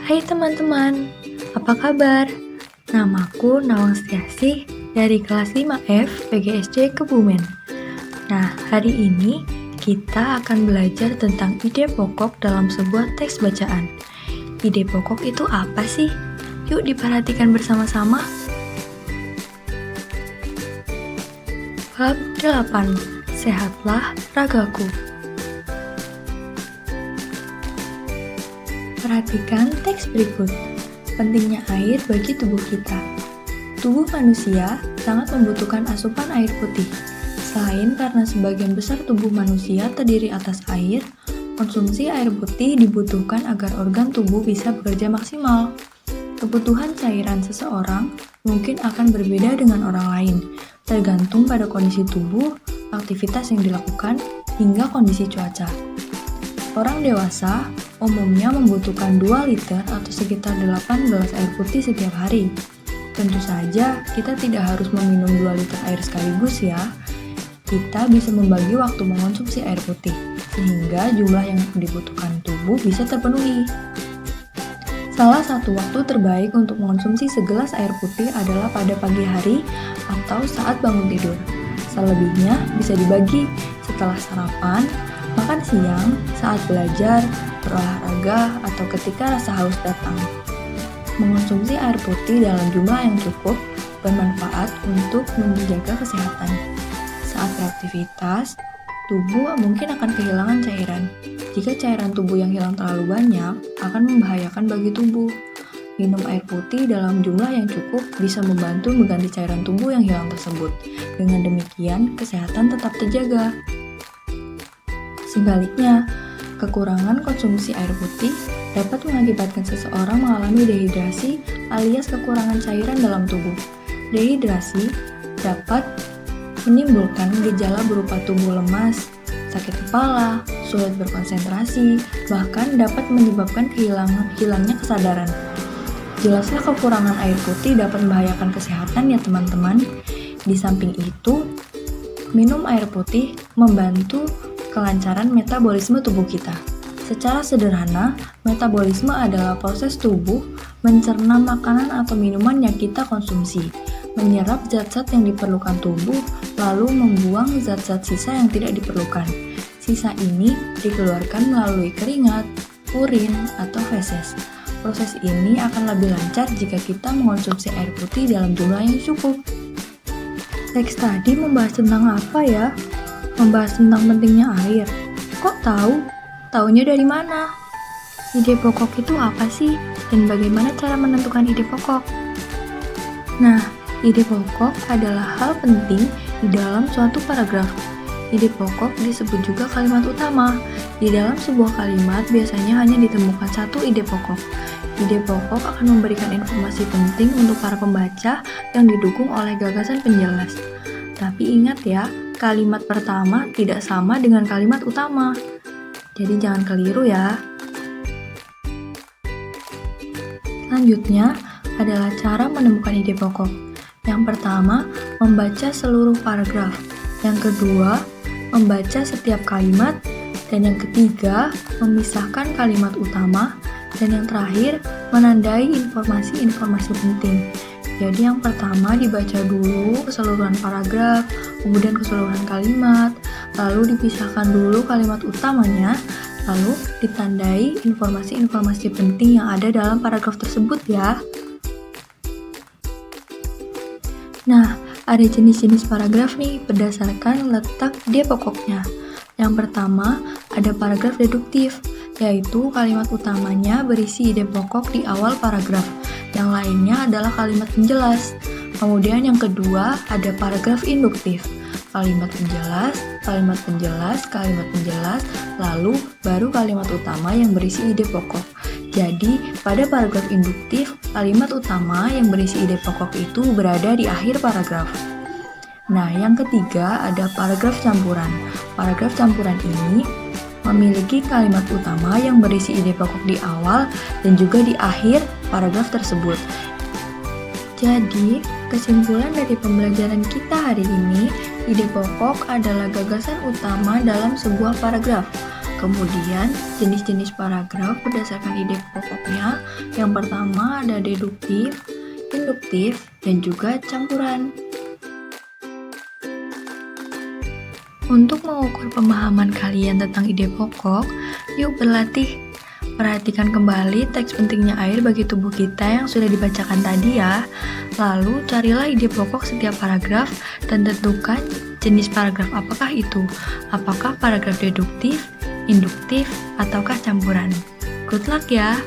Hai teman-teman, apa kabar? Namaku Nawang Setiasih dari kelas 5F PGSD Kebumen. Nah, hari ini kita akan belajar tentang ide pokok dalam sebuah teks bacaan. Ide pokok itu apa sih? Yuk diperhatikan bersama-sama. Bab 8. Sehatlah ragaku. Perhatikan teks berikut. Pentingnya air bagi tubuh kita. Tubuh manusia sangat membutuhkan asupan air putih. Selain karena sebagian besar tubuh manusia terdiri atas air, konsumsi air putih dibutuhkan agar organ tubuh bisa bekerja maksimal. Kebutuhan cairan seseorang mungkin akan berbeda dengan orang lain, tergantung pada kondisi tubuh, aktivitas yang dilakukan, hingga kondisi cuaca. Orang dewasa umumnya membutuhkan 2 liter atau sekitar 8 gelas air putih setiap hari. Tentu saja, kita tidak harus meminum 2 liter air sekaligus ya. Kita bisa membagi waktu mengonsumsi air putih, sehingga jumlah yang dibutuhkan tubuh bisa terpenuhi. Salah satu waktu terbaik untuk mengonsumsi segelas air putih adalah pada pagi hari atau saat bangun tidur. Selebihnya bisa dibagi setelah sarapan, makan siang, saat belajar, berolahraga, atau ketika rasa haus datang. Mengonsumsi air putih dalam jumlah yang cukup bermanfaat untuk menjaga kesehatan. Saat beraktivitas, tubuh mungkin akan kehilangan cairan. Jika cairan tubuh yang hilang terlalu banyak, akan membahayakan bagi tubuh. Minum air putih dalam jumlah yang cukup bisa membantu mengganti cairan tubuh yang hilang tersebut. Dengan demikian, kesehatan tetap terjaga. Sebaliknya, kekurangan konsumsi air putih dapat mengakibatkan seseorang mengalami dehidrasi alias kekurangan cairan dalam tubuh. Dehidrasi dapat menimbulkan gejala berupa tubuh lemas, sakit kepala, sulit berkonsentrasi, bahkan dapat menyebabkan hilangnya kesadaran. Jelaslah kekurangan air putih dapat membahayakan kesehatan ya teman-teman. Di samping itu, minum air putih membantu kelancaran metabolisme tubuh kita. Secara sederhana, metabolisme adalah proses tubuh mencerna makanan atau minuman yang kita konsumsi, menyerap zat-zat yang diperlukan tubuh, lalu membuang zat-zat sisa yang tidak diperlukan. Sisa ini dikeluarkan melalui keringat, urin, atau feses. Proses ini akan lebih lancar jika kita mengonsumsi air putih dalam jumlah yang cukup. Teks tadi membahas tentang apa ya? Membahas tentang pentingnya air. Kok tahu? Taunya dari mana? Ide pokok itu apa sih? Dan bagaimana cara menentukan ide pokok? Nah, ide pokok adalah hal penting di dalam suatu paragraf. Ide pokok disebut juga kalimat utama. Di dalam sebuah kalimat biasanya hanya ditemukan satu ide pokok. Ide pokok akan memberikan informasi penting untuk para pembaca yang didukung oleh gagasan penjelas. Tapi ingat ya, kalimat pertama tidak sama dengan kalimat utama. Jadi jangan keliru ya. Selanjutnya adalah cara menemukan ide pokok. Yang pertama, membaca seluruh paragraf. Yang kedua, membaca setiap kalimat. Dan yang ketiga, memisahkan kalimat utama. Dan yang terakhir, menandai informasi-informasi penting. Jadi yang pertama dibaca dulu keseluruhan paragraf, kemudian keseluruhan kalimat, lalu dipisahkan dulu kalimat utamanya, lalu ditandai informasi-informasi penting yang ada dalam paragraf tersebut ya. Nah, ada jenis-jenis paragraf nih berdasarkan letak ide pokoknya. Yang pertama, ada paragraf deduktif, yaitu kalimat utamanya berisi ide pokok di awal paragraf. Yang lainnya adalah kalimat penjelas. Kemudian yang kedua ada paragraf induktif. Kalimat penjelas, kalimat penjelas, kalimat penjelas, lalu baru kalimat utama yang berisi ide pokok. Jadi, pada paragraf induktif, kalimat utama yang berisi ide pokok itu berada di akhir paragraf. Nah, yang ketiga ada paragraf campuran. Paragraf campuran ini memiliki kalimat utama yang berisi ide pokok di awal dan juga di akhir paragraf tersebut. Jadi, kesimpulan dari pembelajaran kita hari ini, ide pokok adalah gagasan utama dalam sebuah paragraf. Kemudian, jenis-jenis paragraf berdasarkan ide pokoknya. Yang pertama ada deduktif, induktif, dan juga campuran. Untuk mengukur pemahaman kalian tentang ide pokok, yuk berlatih. Perhatikan kembali teks pentingnya air bagi tubuh kita yang sudah dibacakan tadi ya. Lalu carilah ide pokok setiap paragraf dan tentukan jenis paragraf apakah itu. Apakah paragraf deduktif, induktif, ataukah campuran. Good luck ya!